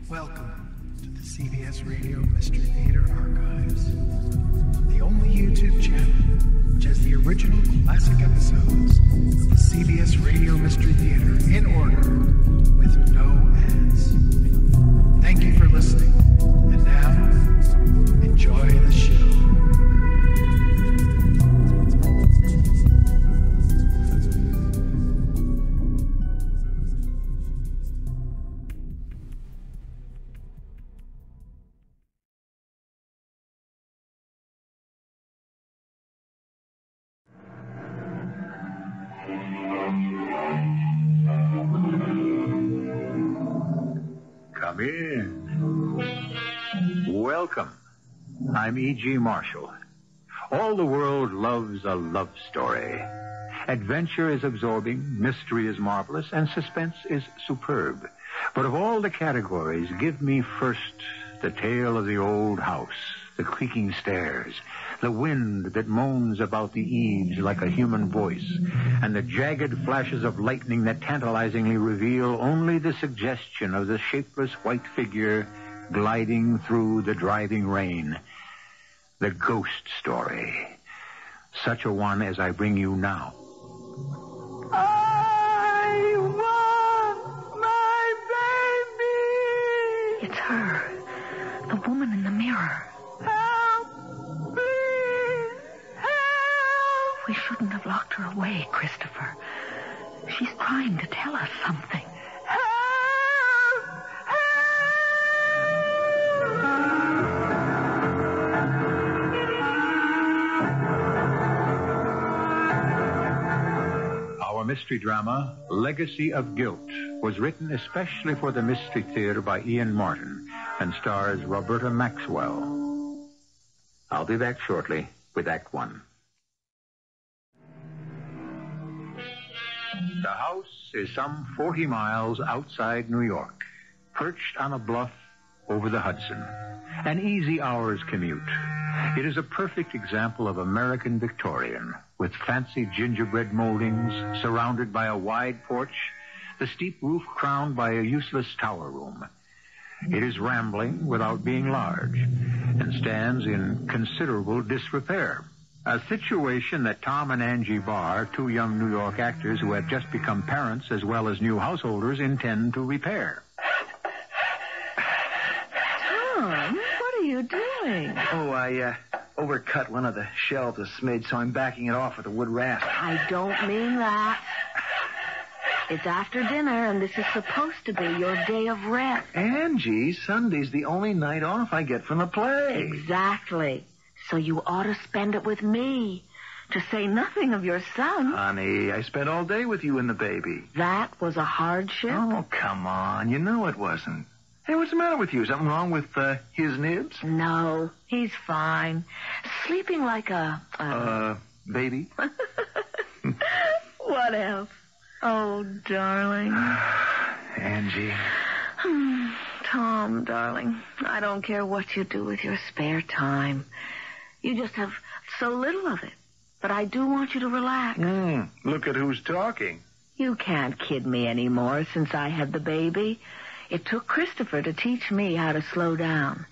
Welcome to the CBS Radio Mystery Theater Archives, the only YouTube channel which has the original classic episodes of the CBS Radio Mystery Theater in order with no ads. Thank you for listening, and now, enjoy the show. Come in. Welcome. I'm E.G. Marshall. All the world loves a love story. Adventure is absorbing, mystery is marvelous, and suspense is superb. But of all the categories, give me first the tale of the old house, the creaking stairs, the wind that moans about the eaves like a human voice, and the jagged flashes of lightning that tantalizingly reveal only the suggestion of the shapeless white figure gliding through the driving rain. The ghost story. Such a one as I bring you now. I want my baby! It's her, the woman in the mirror. We shouldn't have locked her away, Christopher. She's trying to tell us something. Help! Our mystery drama, Legacy of Guilt, was written especially for the Mystery Theater by Ian Martin and stars Roberta Maxwell. I'll be back shortly with Act One. The house is some 40 miles outside New York, perched on a bluff over the Hudson. An easy hour's commute. It is a perfect example of American Victorian, with fancy gingerbread moldings, surrounded by a wide porch, the steep roof crowned by a useless tower room. It is rambling without being large, and stands in considerable disrepair. A situation that Tom and Angie Barr, two young New York actors who have just become parents as well as new householders, intend to repair. Tom, what are you doing? Oh, I overcut one of the shelves a smidge, so I'm backing it off with a wood rasp. I don't mean that. It's after dinner, and this is supposed to be your day of rest. Angie, Sunday's the only night off I get from the play. Exactly. So you ought to spend it with me, to say nothing of your son. Honey, I spent all day with you and the baby. That was a hardship? Oh, come on. You know it wasn't. Hey, what's the matter with you? Something wrong with his nibs? No, he's fine. Sleeping like a baby? What else? Oh, darling. Angie. Tom, darling, I don't care what you do with your spare time. You just have so little of it. But I do want you to relax. Look at who's talking. You can't kid me anymore since I had the baby. It took Christopher to teach me how to slow down.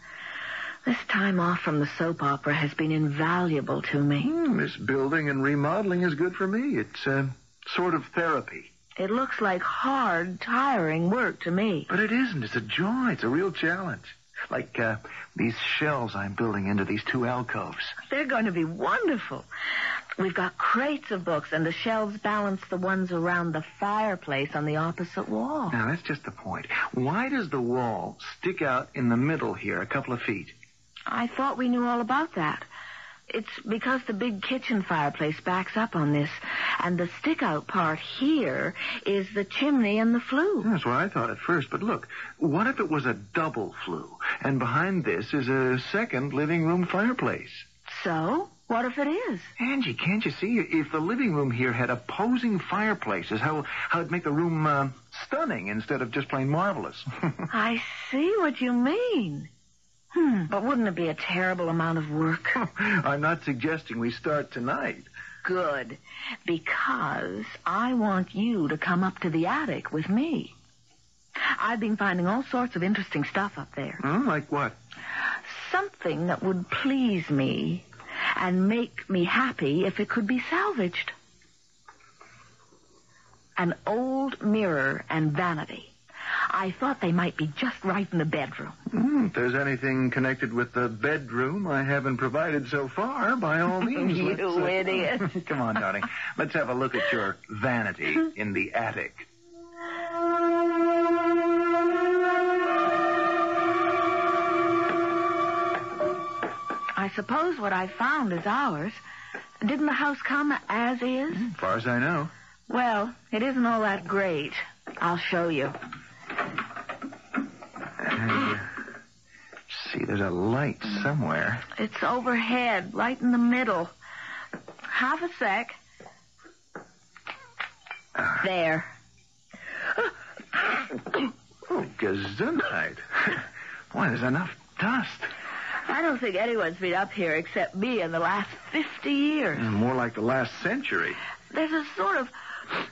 This time off from the soap opera has been invaluable to me. This building and remodeling is good for me. It's sort of therapy. It looks like hard, tiring work to me. But it isn't. It's a joy. It's a real challenge. Like these shelves I'm building into these two alcoves. They're going to be wonderful. We've got crates of books, and the shelves balance the ones around the fireplace on the opposite wall. Now, that's just the point. Why does the wall stick out in the middle here a couple of feet? I thought we knew all about that. It's because the big kitchen fireplace backs up on this, and the stick-out part here is the chimney and the flue. That's what I thought at first, but look, what if it was a double flue, and behind this is a second living room fireplace? So? What if it is? Angie, can't you see? If the living room here had opposing fireplaces, how it'd make the room stunning instead of just plain marvelous. I see what you mean. But wouldn't it be a terrible amount of work? I'm not suggesting we start tonight. Good, because I want you to come up to the attic with me. I've been finding all sorts of interesting stuff up there. Like what? Something that would please me and make me happy if it could be salvaged. An old mirror and vanity. I thought they might be just right in the bedroom. If there's anything connected with the bedroom I haven't provided so far, by all means. You idiot. Come on, darling. Let's have a look at your vanity in the attic. I suppose what I found is ours. Didn't the house come as is? As far as I know. Well, it isn't all that great. I'll show you. See, there's a light somewhere. It's overhead, right in the middle. Half a sec. There. Oh, gesundheit. Boy, there's enough dust. I don't think anyone's been up here except me in the last 50 years. More like the last century. There's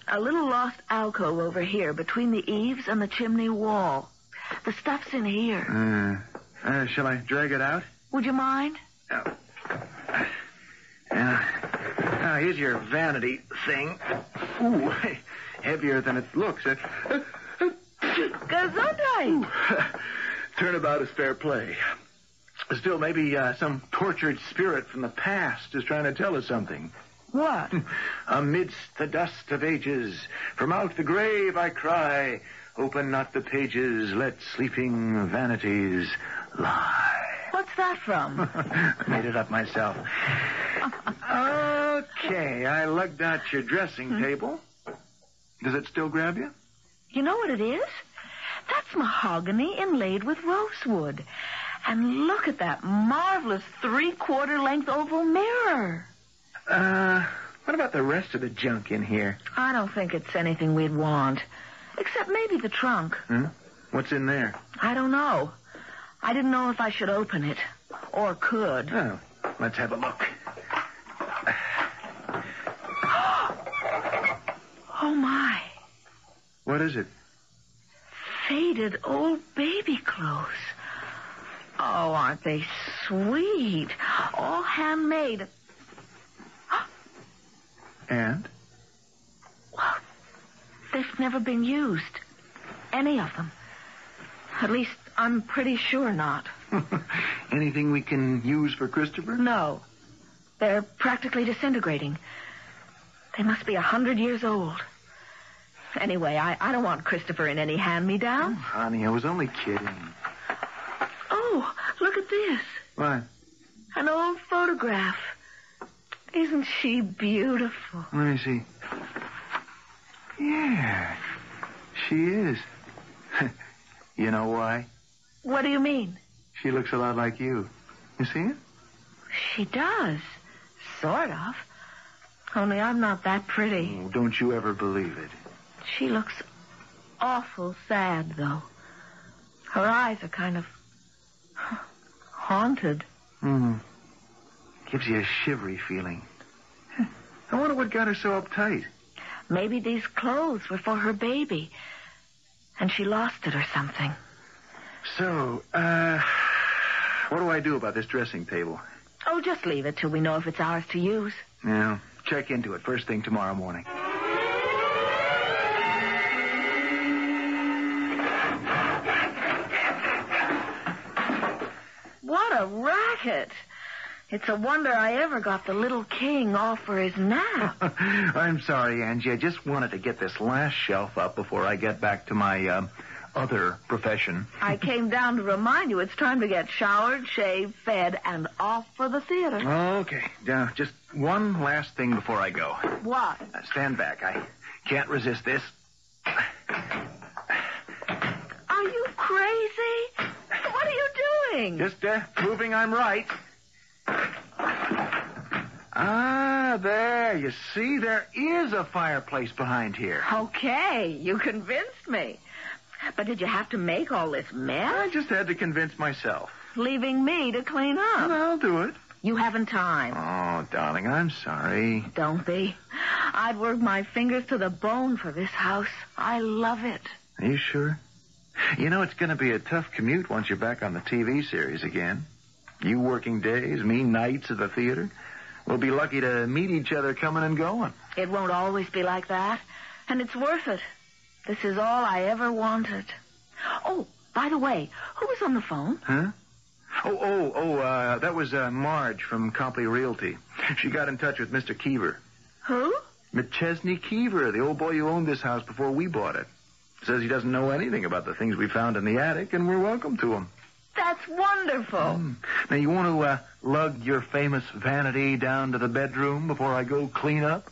a little lost alcove over here between the eaves and the chimney wall. The stuff's in here. Shall I drag it out? Would you mind? Now, here's your vanity thing. Ooh, heavier than it looks. Gesundheit! Turnabout is fair play. Still, maybe some tortured spirit from the past is trying to tell us something. What? Amidst the dust of ages, from out the grave I cry, open not the pages, let sleeping vanities lie. What's that from? I made it up myself. Okay, I lugged out your dressing table. Does it still grab you? You know what it is? That's mahogany inlaid with rosewood. And look at that marvelous 3/4 length oval mirror. What about the rest of the junk in here? I don't think it's anything we'd want. Except maybe the trunk. What's in there? I don't know. I didn't know if I should open it. Or could. Oh, let's have a look. Oh, my. What is it? Faded old baby clothes. Oh, aren't they sweet? All handmade. And? Well, they've never been used. Any of them. At least, I'm pretty sure not. Anything we can use for Christopher? No. They're practically disintegrating. They must be 100 years old. Anyway, I don't want Christopher in any hand-me-down. Honey, I was only kidding. Oh, look at this. What? An old photograph. Isn't she beautiful? Let me see. Yeah, she is. You know why? What do you mean? She looks a lot like you. You see it? She does. Sort of. Only I'm not that pretty. Oh, don't you ever believe it. She looks awful sad, though. Her eyes are kind of haunted. Gives you a shivery feeling. I wonder what got her so uptight. Maybe these clothes were for her baby, and she lost it or something. So, what do I do about this dressing table? Oh, just leave it till we know if it's ours to use. Yeah, check into it first thing tomorrow morning. What a racket. It's a wonder I ever got the little king off for his nap. I'm sorry, Angie. I just wanted to get this last shelf up before I get back to my other profession. I came down to remind you it's time to get showered, shaved, fed, and off for the theater. Okay. Just one last thing before I go. What? Stand back. I can't resist this. Are you crazy? What are you doing? Just proving I'm right. There. You see, there is a fireplace behind here. Okay, you convinced me. But did you have to make all this mess? I just had to convince myself. Leaving me to clean up. Well, I'll do it. You haven't time. Oh, darling, I'm sorry. Don't be. I'd work my fingers to the bone for this house. I love it. Are you sure? You know, it's going to be a tough commute once you're back on the TV series again. You working days, me nights at the theater. We'll be lucky to meet each other coming and going. It won't always be like that, and it's worth it. This is all I ever wanted. Oh, by the way, who was on the phone? Huh? That was Marge from Copley Realty. She got in touch with Mr. Keever. Who? McChesney Keever, the old boy who owned this house before we bought it. Says he doesn't know anything about the things we found in the attic, and we're welcome to him. That's wonderful. Now, you want to lug your famous vanity down to the bedroom before I go clean up?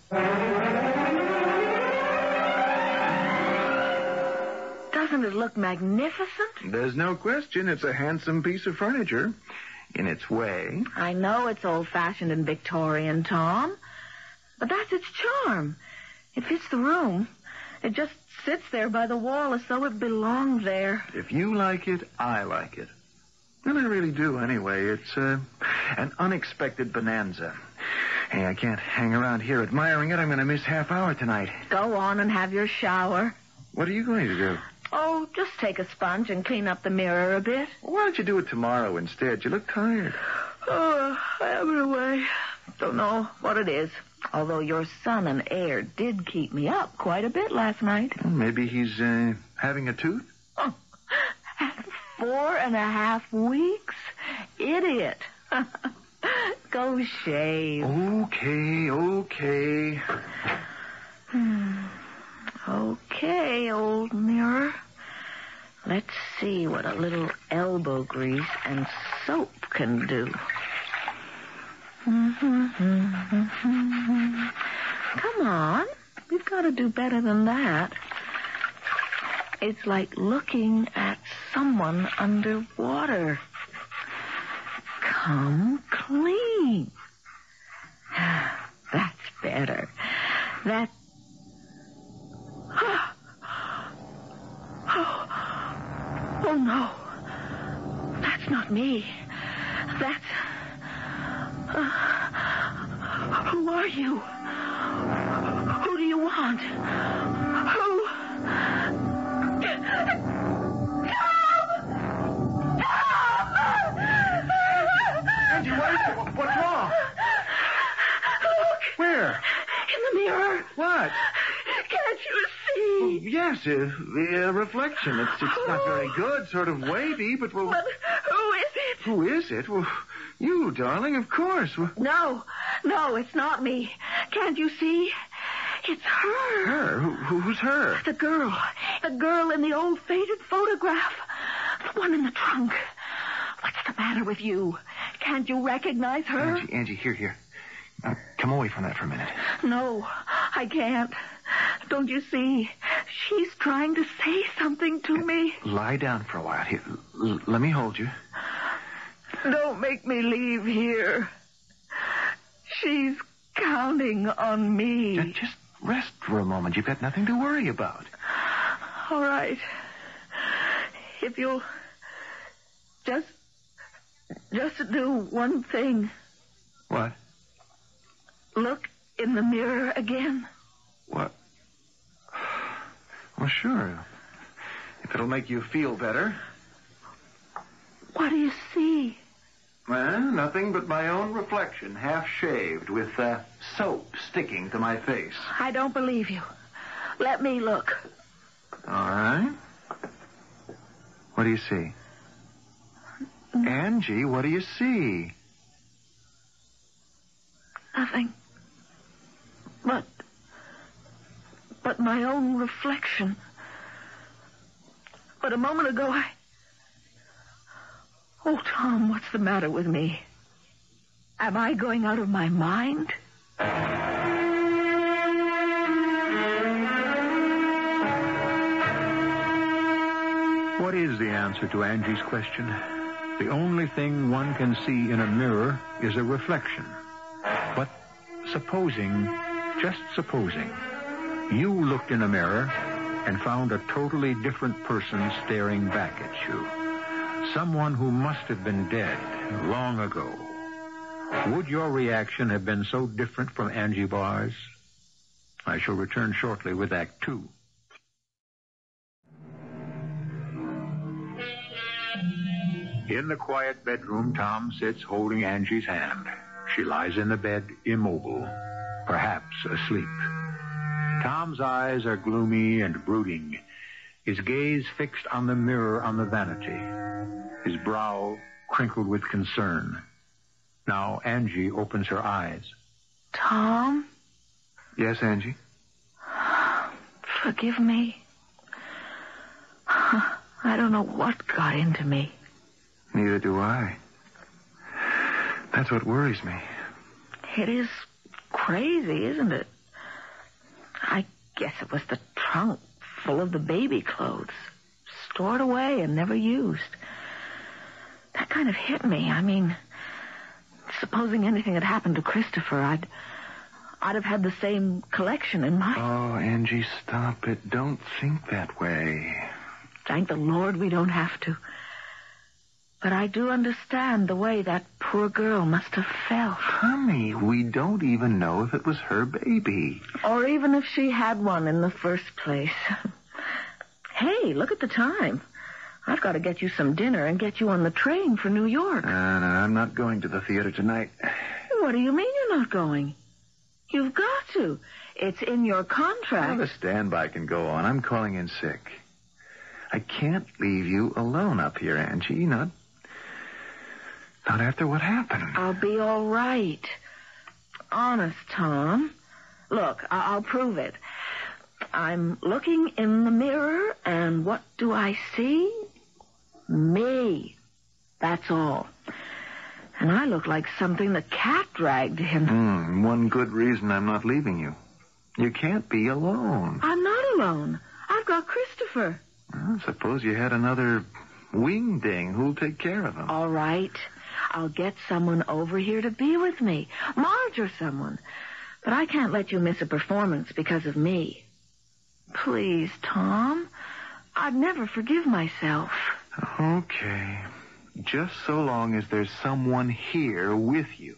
Doesn't it look magnificent? There's no question. It's a handsome piece of furniture in its way. I know it's old-fashioned and Victorian, Tom, but that's its charm. It fits the room. It just sits there by the wall as though it belonged there. If you like it, I like it. And I really do, anyway. It's an unexpected bonanza. Hey, I can't hang around here admiring it. I'm going to miss half hour tonight. Go on and have your shower. What are you going to do? Oh, just take a sponge and clean up the mirror a bit. Why don't you do it tomorrow instead? You look tired. Oh, I have it away. Don't know what it is. Although your son and heir did keep me up quite a bit last night. Well, maybe he's having a tooth? Oh, at 4.5 weeks? Idiot. Go shave. Okay. Okay, old mirror. Let's see what a little elbow grease and soap can do. Come on. You've got to do better than that. It's like looking at someone underwater. Come clean. That's better. Oh, no. That's not me. That's... who are you? Who do you want? Who? Angie, what's wrong? Look. Where? In the mirror. What? Can't you see? Oh, yes, the reflection. It's not very good, sort of wavy, but we'll... But who is it? Who is it? Well, you, darling, of course. No, it's not me. Can't you see? It's her. Her? Who's her? The girl in the old faded photograph. The one in the trunk. What's the matter with you? Can't you recognize her? Angie, here. Now, come away from that for a minute. No, I can't. Don't you see? She's trying to say something to me. Lie down for a while. Here, let me hold you. Don't make me leave here. She's counting on me. Just rest for a moment. You've got nothing to worry about. All right. If you'll just do one thing. What? Look in the mirror again. What? Well, sure. If it'll make you feel better. What do you see? Well, nothing but my own reflection, half shaved, with soap sticking to my face. I don't believe you. Let me look. All right. What do you see? Angie, what do you see? Nothing. But my own reflection. But a moment ago, Oh, Tom, what's the matter with me? Am I going out of my mind? What is the answer to Angie's question? The only thing one can see in a mirror is a reflection. But just supposing, you looked in a mirror and found a totally different person staring back at you. Someone who must have been dead long ago. Would your reaction have been so different from Angie Barr's? I shall return shortly with Act 2. In the quiet bedroom, Tom sits holding Angie's hand. She lies in the bed, immobile, perhaps asleep. Tom's eyes are gloomy and brooding, his gaze fixed on the mirror on the vanity, his brow crinkled with concern. Now Angie opens her eyes. Tom? Yes, Angie? Forgive me. I don't know what got into me. Neither do I. That's what worries me. It is crazy, isn't it? I guess it was the trunk full of the baby clothes, stored away and never used. That kind of hit me. I mean, supposing anything had happened to Christopher, I'd have had the same collection in my... Oh, Angie, stop it. Don't think that way. Thank the Lord we don't have to. But I do understand the way that poor girl must have felt. Honey, we don't even know if it was her baby. Or even if she had one in the first place. Hey, look at the time. I've got to get you some dinner and get you on the train for New York. No, I'm not going to the theater tonight. What do you mean you're not going? You've got to. It's in your contract. Well, the standby can go on. I'm calling in sick. I can't leave you alone up here, Angie. Not after what happened. I'll be all right. Honest, Tom. Look, I'll prove it. I'm looking in the mirror, and what do I see? Me. That's all. And I look like something the cat dragged in. One good reason I'm not leaving you. You can't be alone. I'm not alone. I've got Christopher. Well, suppose you had another wingding. Who'll take care of him? All right. I'll get someone over here to be with me. Marge or someone. But I can't let you miss a performance because of me. Please, Tom. I'd never forgive myself. Okay. Just so long as there's someone here with you.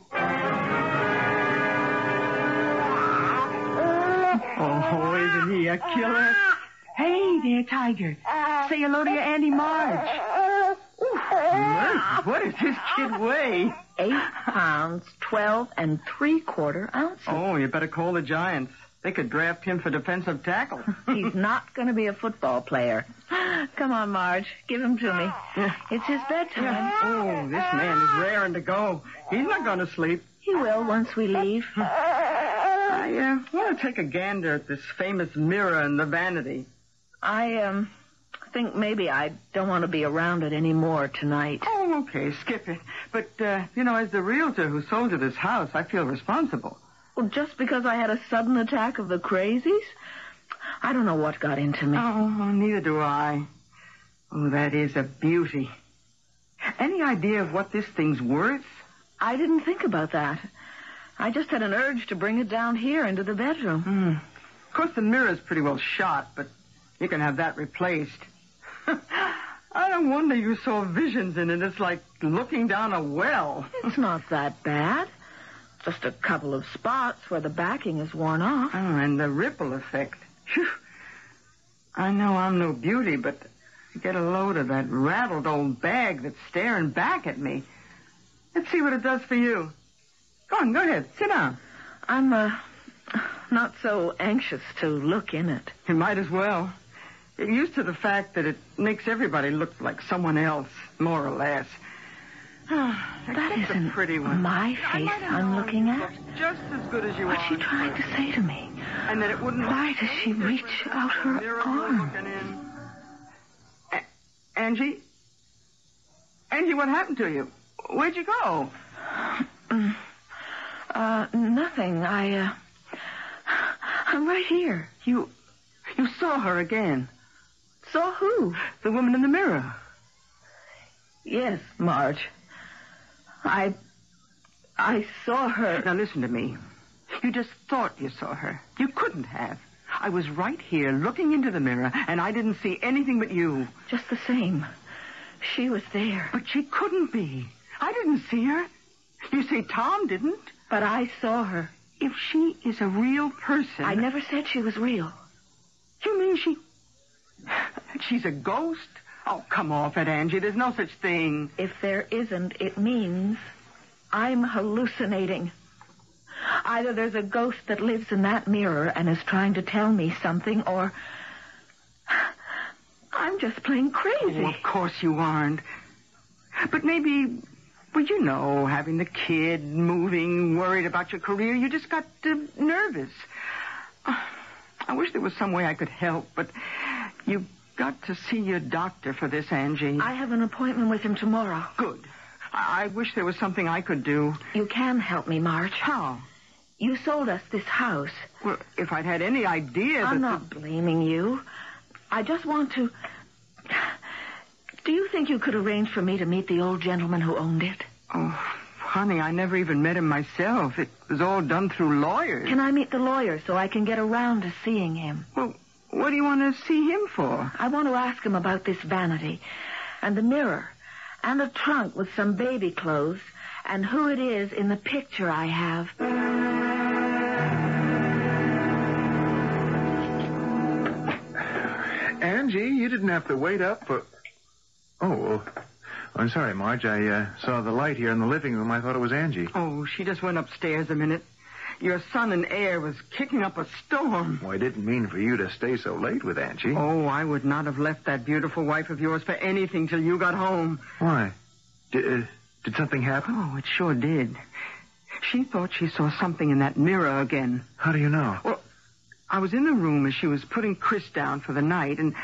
Oh, isn't he a killer? Hey there, Tiger. Say hello to your Auntie Marge. Mercy, what does this kid weigh? 8 pounds, 12 3/4 ounces. Oh, you better call the Giants. They could draft him for defensive tackle. He's not going to be a football player. Come on, Marge. Give him to me. It's his bedtime. Oh, this man is raring to go. He's not going to sleep. He will once we leave. I want to take a gander at this famous mirror in the vanity. I think maybe I don't want to be around it anymore tonight. Oh, okay, skip it. But, as the realtor who sold you this house, I feel responsible. Well, just because I had a sudden attack of the crazies? I don't know what got into me. Oh, neither do I. Oh, that is a beauty. Any idea of what this thing's worth? I didn't think about that. I just had an urge to bring it down here into the bedroom. Of course, the mirror's pretty well shot, but you can have that replaced. I don't wonder you saw visions in it. It's like looking down a well. It's not that bad. Just a couple of spots where the backing is worn off. Oh, and the ripple effect. Phew. I know I'm no beauty, but get a load of that rattled old bag that's staring back at me. Let's see what it does for you. Go ahead. Sit down. I'm, not so anxious to look in it. You might as well. Get used to the fact that it makes everybody look like someone else, more or less. That isn't a pretty one. my face I'm looking at. Just as good as you What's she are. trying to say to me? And that it wouldn't. Why does she reach out her arm? Angie? Angie, what happened to you? Where'd you go? Nothing. I'm right here. You saw her again. Saw who? The woman in the mirror. Yes, Marge. I saw her. Now listen to me. You just thought you saw her. You couldn't have. I was right here looking into the mirror, and I didn't see anything but you. Just the same. She was there. But she couldn't be. I didn't see her. You say Tom didn't? But I saw her. If she is a real person... I never said she was real. You mean she's a ghost? Oh, come off it, Angie. There's no such thing. If there isn't, it means I'm hallucinating. Either there's a ghost that lives in that mirror and is trying to tell me something, or I'm just plain crazy. Oh, of course you aren't. But maybe, well, you know, having the kid, moving, worried about your career, you just got nervous. I wish there was some way I could help, but you've got to see your doctor for this, Angie. I have an appointment with him tomorrow. Good. I wish there was something I could do. You can help me, Marge. How? You sold us this house. Well, if I'd had any idea I'm not blaming you. I just want to... Do you think you could arrange for me to meet the old gentleman who owned it? Oh, honey, I never even met him myself. It was all done through lawyers. Can I meet the lawyer so I can get around to seeing him? Well, what do you want to see him for? I want to ask him about this vanity and the mirror and a trunk with some baby clothes and who it is in the picture I have. Angie, you didn't have to wait up for... Oh, I'm sorry, Marge. I saw the light here in the living room. I thought it was Angie. Oh, she just went upstairs a minute. Your son and heir was kicking up a storm. Well, I didn't mean for you to stay so late with Angie. Oh, I would not have left that beautiful wife of yours for anything till you got home. Why? Did something happen? Oh, it sure did. She thought she saw something in that mirror again. How do you know? Well, I was in the room as she was putting Chris down for the night, and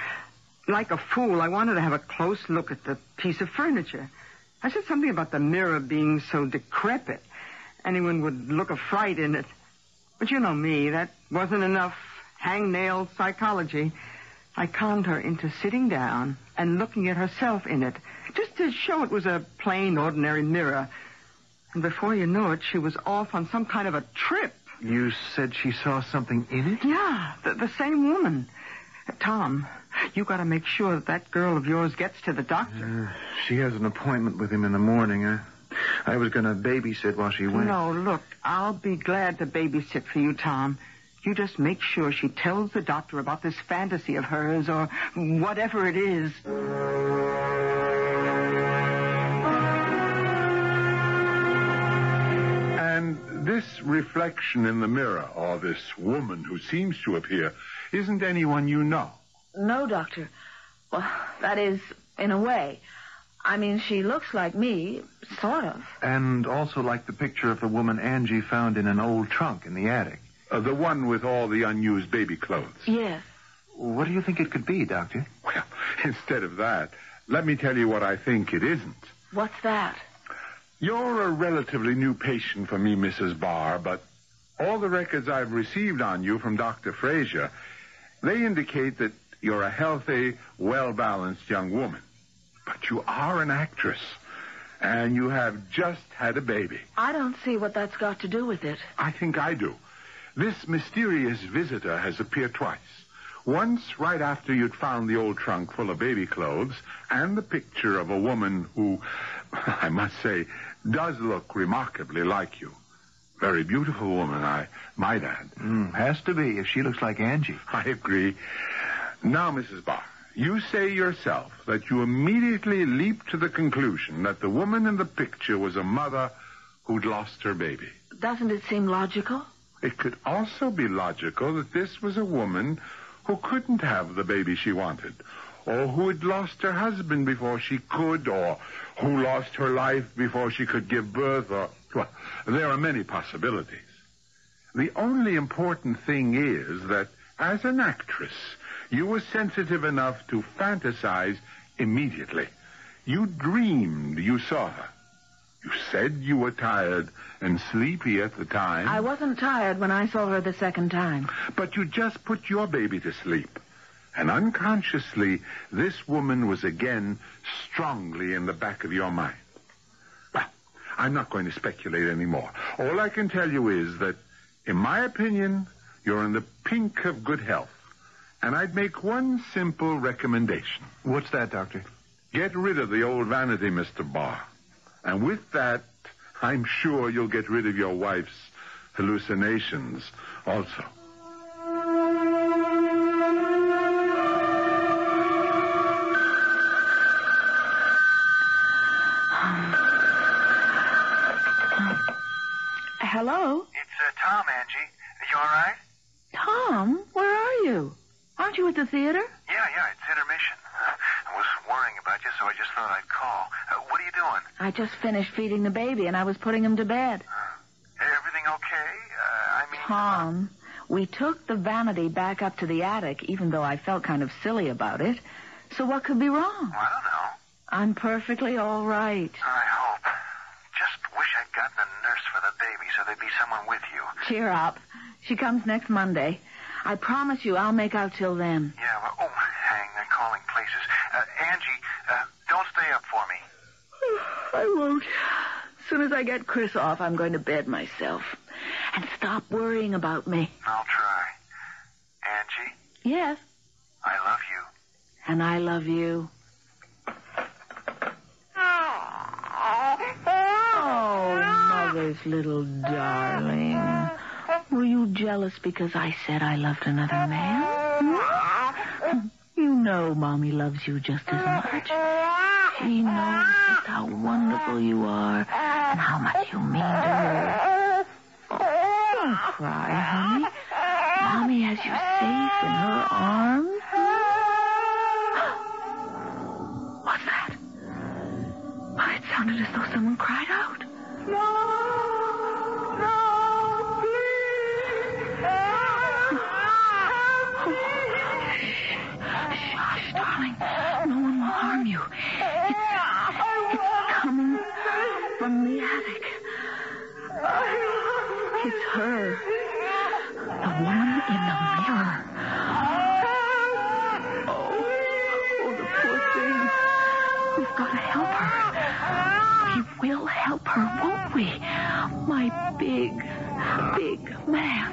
like a fool, I wanted to have a close look at the piece of furniture. I said something about the mirror being so decrepit. Anyone would look a fright in it. But you know me, that wasn't enough hangnail psychology. I conned her into sitting down and looking at herself in it, just to show it was a plain, ordinary mirror. And before you know it, she was off on some kind of a trip. You said she saw something in it? Yeah, the same woman. Tom, you got to make sure that girl of yours gets to the doctor. She has an appointment with him in the morning. I was going to babysit while she went. No, look, I'll be glad to babysit for you, Tom. You just make sure she tells the doctor about this fantasy of hers or whatever it is. And this reflection in the mirror, or this woman who seems to appear, isn't anyone you know? No, Doctor. Well, that is, in a way. I mean, she looks like me, sort of. And also like the picture of the woman Angie found in an old trunk in the attic. The one with all the unused baby clothes. Yes. What do you think it could be, Doctor? Well, instead of that, let me tell you what I think it isn't. What's that? You're a relatively new patient for me, Mrs. Barr, but all the records I've received on you from Dr. Frazier, they indicate that you're a healthy, well-balanced young woman. But you are an actress, and you have just had a baby. I don't see what that's got to do with it. I think I do. This mysterious visitor has appeared twice. Once right after you'd found the old trunk full of baby clothes and the picture of a woman who, I must say, does look remarkably like you. Very beautiful woman, I might add. Has to be, if she looks like Angie. I agree. Now, Mrs. Barr, you say yourself that you immediately leaped to the conclusion that the woman in the picture was a mother who'd lost her baby. Doesn't it seem logical? It could also be logical that this was a woman who couldn't have the baby she wanted, or who had lost her husband before she could, or who lost her life before she could give birth, or... Well, there are many possibilities. The only important thing is that, as an actress, you were sensitive enough to fantasize immediately. You dreamed you saw her. You said you were tired and sleepy at the time. I wasn't tired when I saw her the second time. But you just put your baby to sleep. And unconsciously, this woman was again strongly in the back of your mind. Well, I'm not going to speculate anymore. All I can tell you is that, in my opinion, you're in the pink of good health. And I'd make one simple recommendation. What's that, Doctor? Get rid of the old vanity, Mr. Barr. And with that, I'm sure you'll get rid of your wife's hallucinations also. Hello? It's Tom, Angie. You all right? Tom, where are you? Aren't you at the theater? Yeah, it's intermission. I was worrying about you, so I just thought I'd call. What are you doing? I just finished feeding the baby, and I was putting him to bed. Everything okay? Tom, we took the vanity back up to the attic, even though I felt kind of silly about it. So what could be wrong? I don't know. I'm perfectly all right. I hope. Just wish I'd gotten a nurse for the baby so there'd be someone with you. Cheer up. She comes next Monday. I promise you I'll make out till then. Yeah, well, hang, they're calling places. Angie, don't stay up for me. I won't. As soon as I get Chris off, I'm going to bed myself. And stop worrying about me. I'll try. Angie? Yes. I love you. And I love you. Oh, Mother's little darling. Were you jealous because I said I loved another man? You know Mommy loves you just as much. She knows just how wonderful you are and how much you mean to her. Don't cry, honey. Mommy has you safe in her arms. What's that? Oh, it sounded as though someone cried out. Hush, darling. No one will harm you. It's coming from the attic. It's her. The woman in the mirror. Oh, the poor thing. We've got to help her. We will help her, won't we? My big man.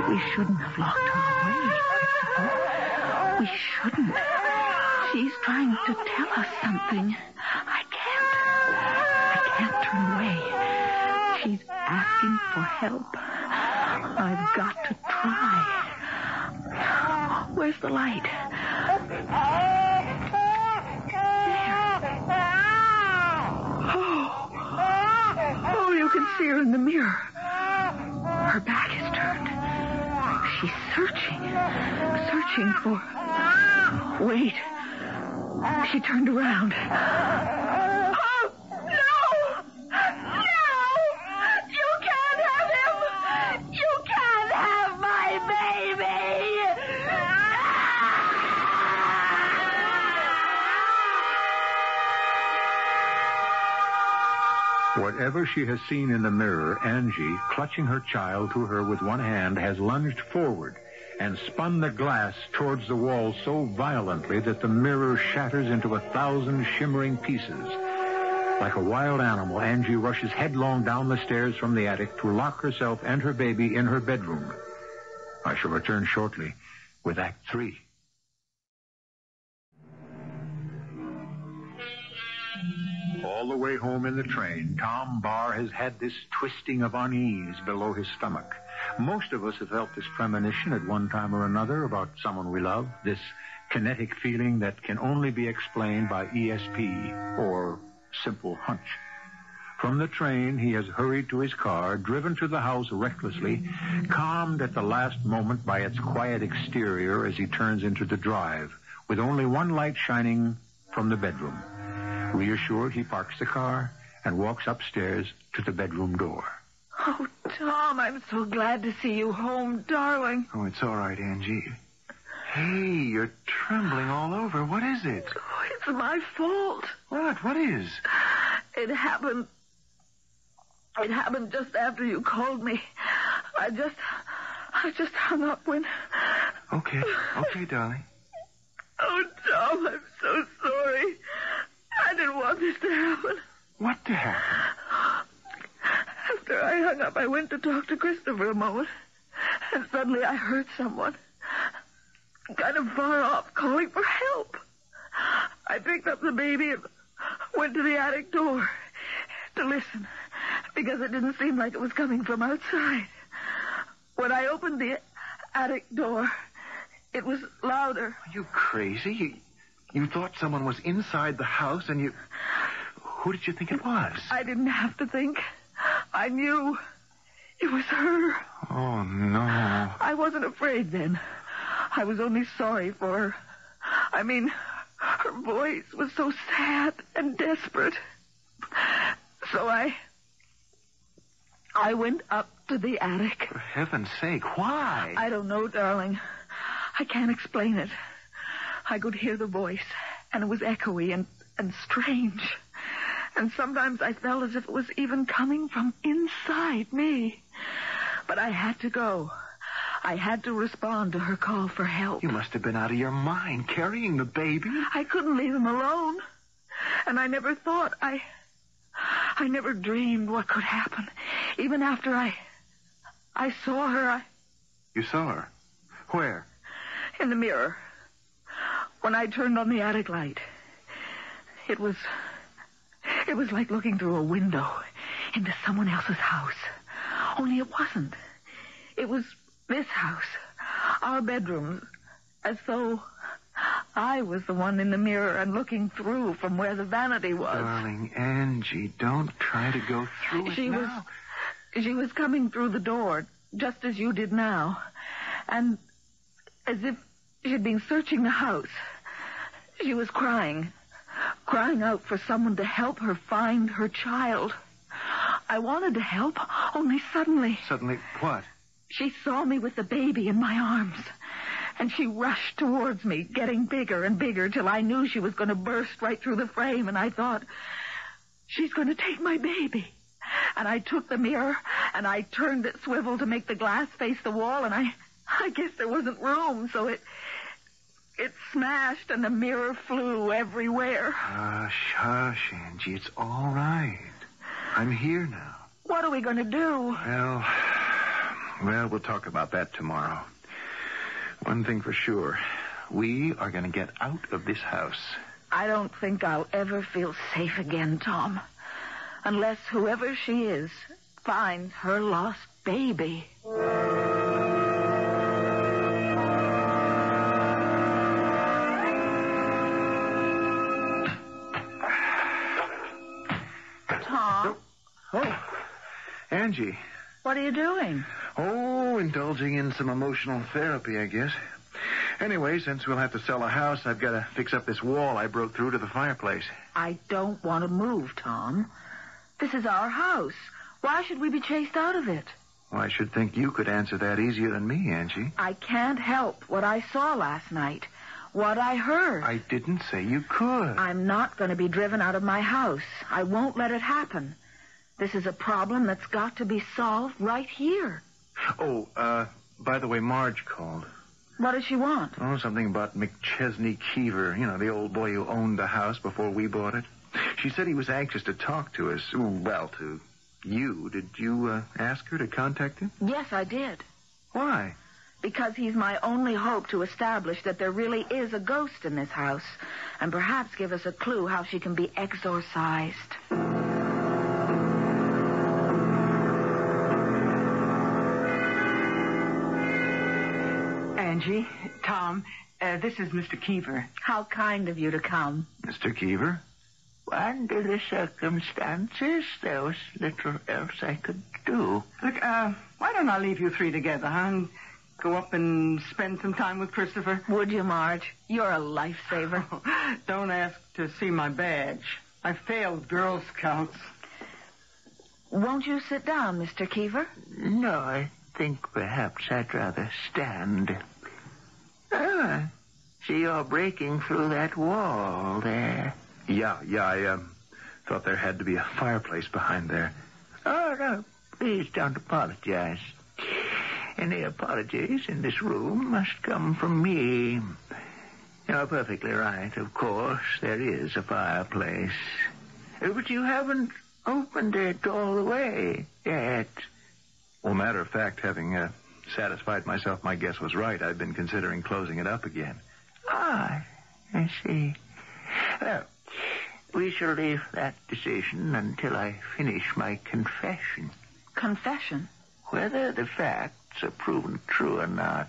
We shouldn't have locked her away, Christopher. We shouldn't. She's trying to tell us something. I can't turn away. She's asking for help. I've got to try. Where's the light? There. Oh, you can see her in the mirror. Her back is turned. She's searching for... Wait. She turned around. Oh, no! You can't have him! You can't have my baby! Whatever she has seen in the mirror, Angie, clutching her child to her with one hand, has lunged forward and spun the glass towards the wall so violently that the mirror shatters into 1,000 shimmering pieces. Like a wild animal, Angie rushes headlong down the stairs from the attic to lock herself and her baby in her bedroom. I shall return shortly with Act 3. All the way home in the train, Tom Barr has had this twisting of unease below his stomach. Most of us have felt this premonition at one time or another about someone we love, this kinetic feeling that can only be explained by ESP or simple hunch. From the train, he has hurried to his car, driven to the house recklessly, calmed at the last moment by its quiet exterior as he turns into the drive, with only one light shining from the bedroom. Reassured, he parks the car and walks upstairs to the bedroom door. Oh, Tom, I'm so glad to see you home, darling. Oh, it's all right, Angie. Hey, you're trembling all over. What is it? Oh, it's my fault. What? What is? It happened just after you called me. I just hung up when... Okay, darling. Oh, Tom, I'm so sorry. I didn't want this to happen. What to happen? After I hung up, I went to talk to Christopher a moment, and suddenly I heard someone, kind of far off, calling for help. I picked up the baby and went to the attic door to listen, because it didn't seem like it was coming from outside. When I opened the attic door, it was louder. Are you crazy? You thought someone was inside the house and you... Who did you think it was? I didn't have to think. I knew. It was her. Oh, no. I wasn't afraid then. I was only sorry for her. I mean, her voice was so sad and desperate. So I went up to the attic. For heaven's sake, why? I don't know, darling. I can't explain it. I could hear the voice, and it was echoey and strange. And sometimes I felt as if it was even coming from inside me. But I had to go. I had to respond to her call for help. You must have been out of your mind carrying the baby. I couldn't leave him alone. And I never thought, I never dreamed what could happen. Even after I saw her, You saw her? Where? In the mirror. When I turned on the attic light, it was like looking through a window into someone else's house. Only it wasn't. It was this house, our bedroom, as though I was the one in the mirror and looking through from where the vanity was. Darling Angie, don't try to go through it now. She was coming through the door, just as you did now. And as if she'd been searching the house. She was crying out for someone to help her find her child. I wanted to help, only suddenly... Suddenly what? She saw me with the baby in my arms, and she rushed towards me, getting bigger and bigger, till I knew she was going to burst right through the frame, and I thought, she's going to take my baby. And I took the mirror, and I turned it swivel to make the glass face the wall, and I guess there wasn't room, so it smashed, and the mirror flew everywhere. Hush, Angie. It's all right. I'm here now. What are we going to do? Well, we'll talk about that tomorrow. One thing for sure. We are going to get out of this house. I don't think I'll ever feel safe again, Tom. Unless whoever she is finds her lost baby. Tom? Oh, Angie. What are you doing? Oh, indulging in some emotional therapy, I guess. Anyway, since we'll have to sell a house, I've got to fix up this wall I broke through to the fireplace. I don't want to move, Tom. This is our house. Why should we be chased out of it? Well, I should think you could answer that easier than me, Angie. I can't help what I saw last night, what I heard. I didn't say you could. I'm not going to be driven out of my house. I won't let it happen. This is a problem that's got to be solved right here. Oh, by the way, Marge called. What does she want? Oh, something about McChesney Keever, the old boy who owned the house before we bought it. She said he was anxious to talk to us. Well, to you. Did you ask her to contact him? Yes, I did. Why? Because he's my only hope to establish that there really is a ghost in this house, and perhaps give us a clue how she can be exorcised. Angie, Tom, this is Mr. Keever. How kind of you to come. Mr. Keever? Under the circumstances, there was little else I could do. Look, why don't I leave you three together, huh? And go up and spend some time with Christopher? Would you, Marge? You're a lifesaver. Don't ask to see my badge. I failed Girl Scouts. Won't you sit down, Mr. Keever? No, I think perhaps I'd rather stand. See, you're breaking through that wall there. Yeah, I thought there had to be a fireplace behind there. Oh, no, please don't apologize. Any apologies in this room must come from me. You're perfectly right, of course. There is a fireplace. But you haven't opened it all the way yet. Well, matter of fact, having satisfied myself my guess was right, I've been considering closing it up again. Ah, I see. Well, we shall leave that decision until I finish my confession. Confession? Whether the facts are proven true or not,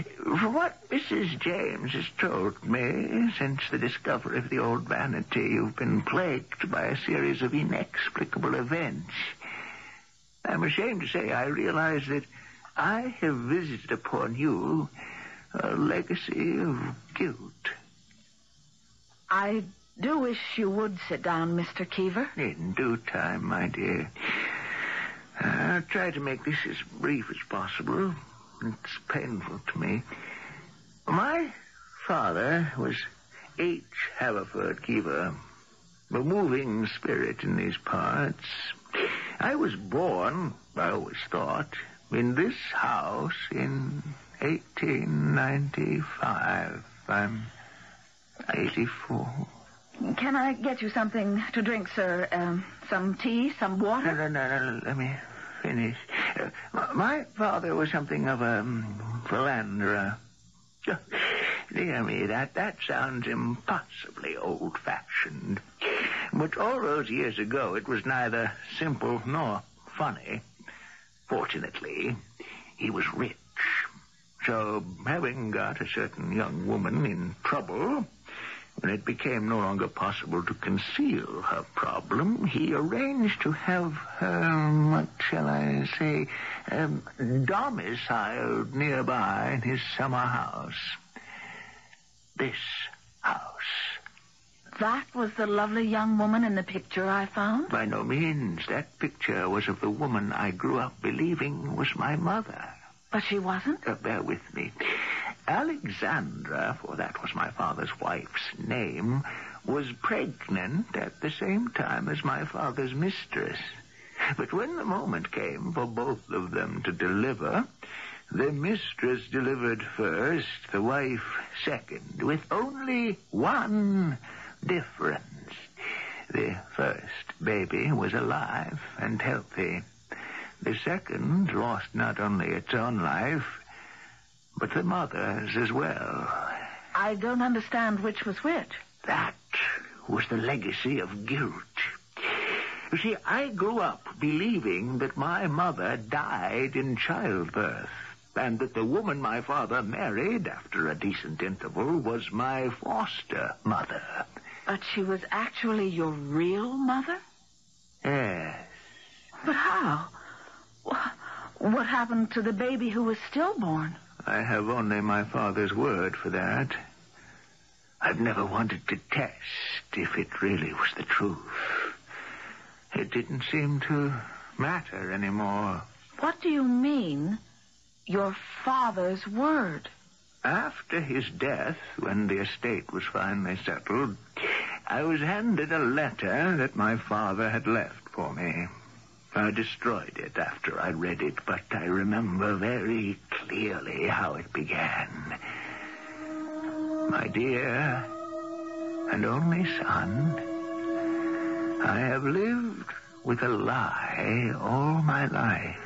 From what Mrs. James has told me, since the discovery of the old vanity, you've been plagued by a series of inexplicable events. I'm ashamed to say I realize that I have visited upon you a legacy of guilt. I do wish you would sit down, Mr. Keever. In due time, my dear. I'll try to make this as brief as possible. It's painful to me. My father was H. Haverford Keever, a moving spirit in these parts. I was born, I always thought, in this house in 1895. I'm 84. Can I get you something to drink, sir? Some tea, some water? No. Let me finish. My father was something of a philanderer. Dear me, that sounds impossibly old-fashioned. But all those years ago, it was neither simple nor funny. Fortunately, he was rich. So, having got a certain young woman in trouble, when it became no longer possible to conceal her problem, he arranged to have her, what shall I say, domiciled nearby in his summer house. This house. That was the lovely young woman in the picture I found? By no means. That picture was of the woman I grew up believing was my mother. But she wasn't? Bear with me. Alexandra, for that was my father's wife's name, was pregnant at the same time as my father's mistress. But when the moment came for both of them to deliver, the mistress delivered first, the wife second, with only one difference. The first baby was alive and healthy. The second lost not only its own life, but the mother's as well. I don't understand which was which. That was the legacy of guilt. You see, I grew up believing that my mother died in childbirth, and that the woman my father married after a decent interval was my foster mother. But she was actually your real mother? Yes. But how? What happened to the baby who was stillborn? I have only my father's word for that. I've never wanted to test if it really was the truth. It didn't seem to matter anymore. What do you mean, your father's word? After his death, when the estate was finally settled, I was handed a letter that my father had left for me. I destroyed it after I read it, but I remember very clearly how it began. My dear and only son, I have lived with a lie all my life.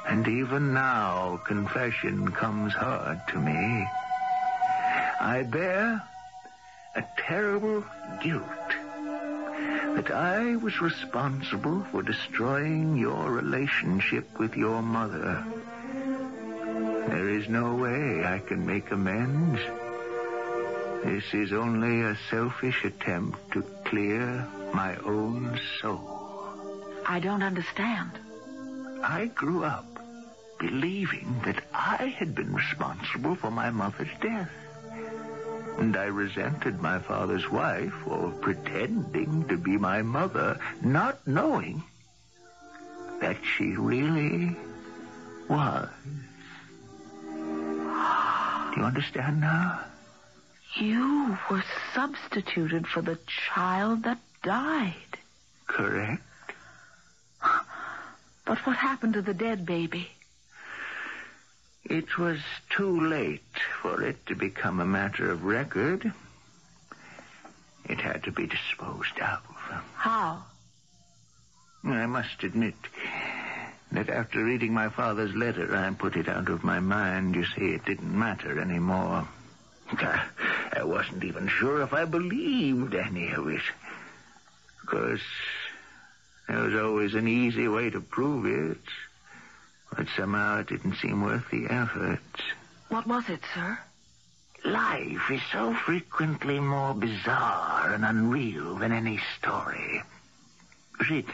And even now, confession comes hard to me. I bear a terrible guilt that I was responsible for destroying your relationship with your mother. There is no way I can make amends. This is only a selfish attempt to clear my own soul. I don't understand. I grew up believing that I had been responsible for my mother's death. And I resented my father's wife for pretending to be my mother, not knowing that she really was. Do you understand now? You were substituted for the child that died. Correct. But what happened to the dead baby? It was too late for it to become a matter of record. It had to be disposed of. How? I must admit that after reading my father's letter, I put it out of my mind. You see, it didn't matter anymore. I wasn't even sure if I believed any of it. Of course, there was always an easy way to prove it. But somehow it didn't seem worth the effort. What was it, sir? Life is so frequently more bizarre and unreal than any story. You see,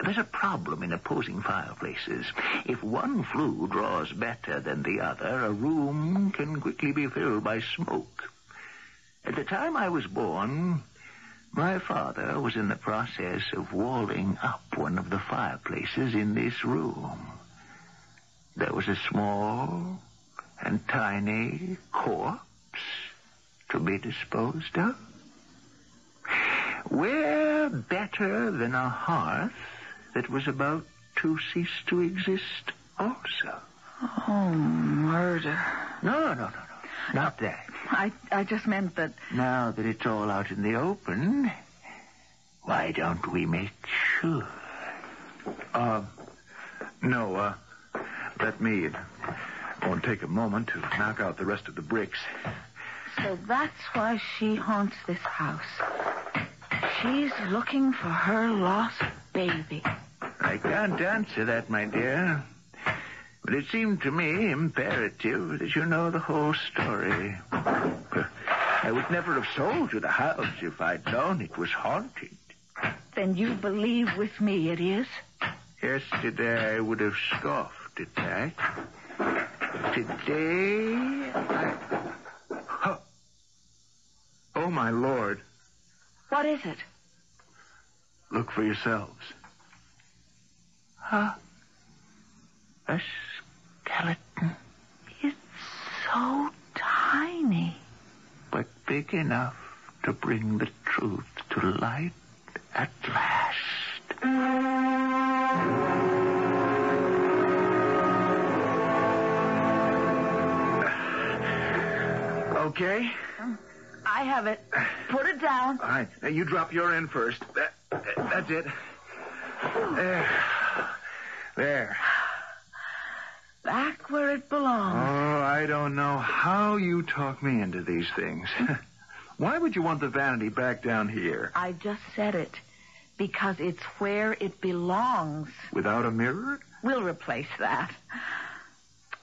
there's a problem in opposing fireplaces. If one flue draws better than the other, a room can quickly be filled by smoke. At the time I was born, my father was in the process of walling up one of the fireplaces in this room. There was a small and tiny corpse to be disposed of. Where better than a hearth that was about to cease to exist also? Oh, murder. No. Not that. I just meant that... Now that it's all out in the open, why don't we make sure? No, let me. It won't take a moment to knock out the rest of the bricks. So that's why she haunts this house. She's looking for her lost baby. I can't answer that, my dear. But it seemed to me imperative that you know the whole story. I would never have sold you the house if I'd known it was haunted. Then you believe with me it is? Yesterday I would have scoffed at that. Today, Oh, my Lord. What is it? Look for yourselves. A skeleton. It's so tiny. But big enough to bring the truth to light at last. Okay? I have it. Put it down. All right. Now, you drop your end first. That's it. There. Back where it belongs. Oh, I don't know how you talk me into these things. Why would you want the vanity back down here? I just said it. Because it's where it belongs. Without a mirror? We'll replace that.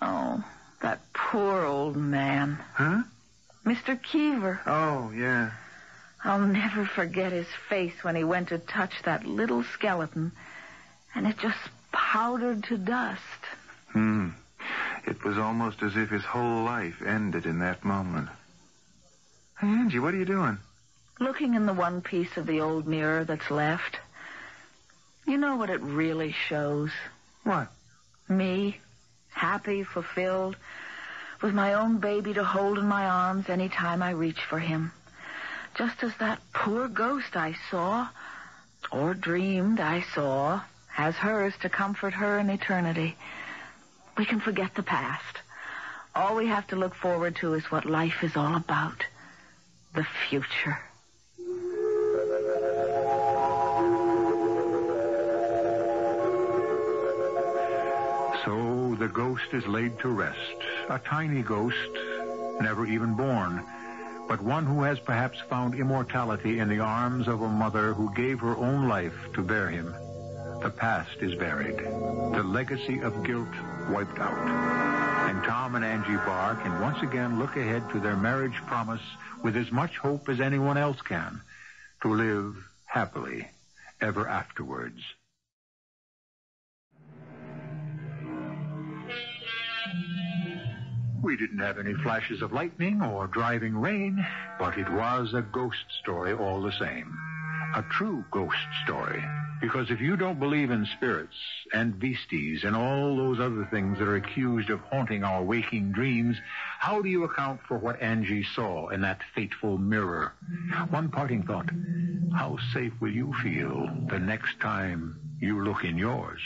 Oh, that poor old man. Huh? Mr. Keever. Oh, yeah. I'll never forget his face when he went to touch that little skeleton, and it just powdered to dust. It was almost as if his whole life ended in that moment. Hey, Angie, what are you doing? Looking in the one piece of the old mirror that's left. You know what it really shows? What? Me, happy, fulfilled, with my own baby to hold in my arms any time I reach for him. Just as that poor ghost I saw, or dreamed I saw, has hers to comfort her in eternity. We can forget the past. All we have to look forward to is what life is all about. The future. So the ghost is laid to rest. A tiny ghost, never even born, but one who has perhaps found immortality in the arms of a mother who gave her own life to bear him. The past is buried. The legacy of guilt wiped out. And Tom and Angie Barr can once again look ahead to their marriage promise with as much hope as anyone else can, to live happily ever afterwards. We didn't have any flashes of lightning or driving rain, but it was a ghost story all the same. A true ghost story. Because if you don't believe in spirits and beasties and all those other things that are accused of haunting our waking dreams, how do you account for what Angie saw in that fateful mirror? One parting thought: how safe will you feel the next time you look in yours?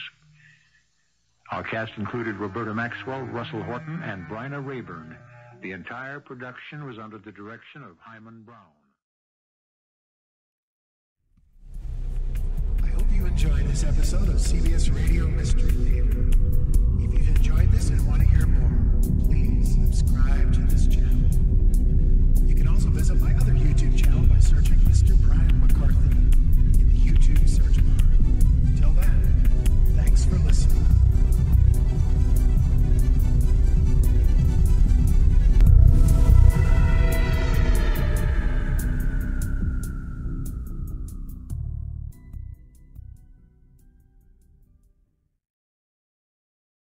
Our cast included Roberta Maxwell, Russell Horton, and Bryna Raeburn. The entire production was under the direction of Hyman Brown. I hope you enjoyed this episode of CBS Radio Mystery Theater. If you've enjoyed this and want to hear more, please subscribe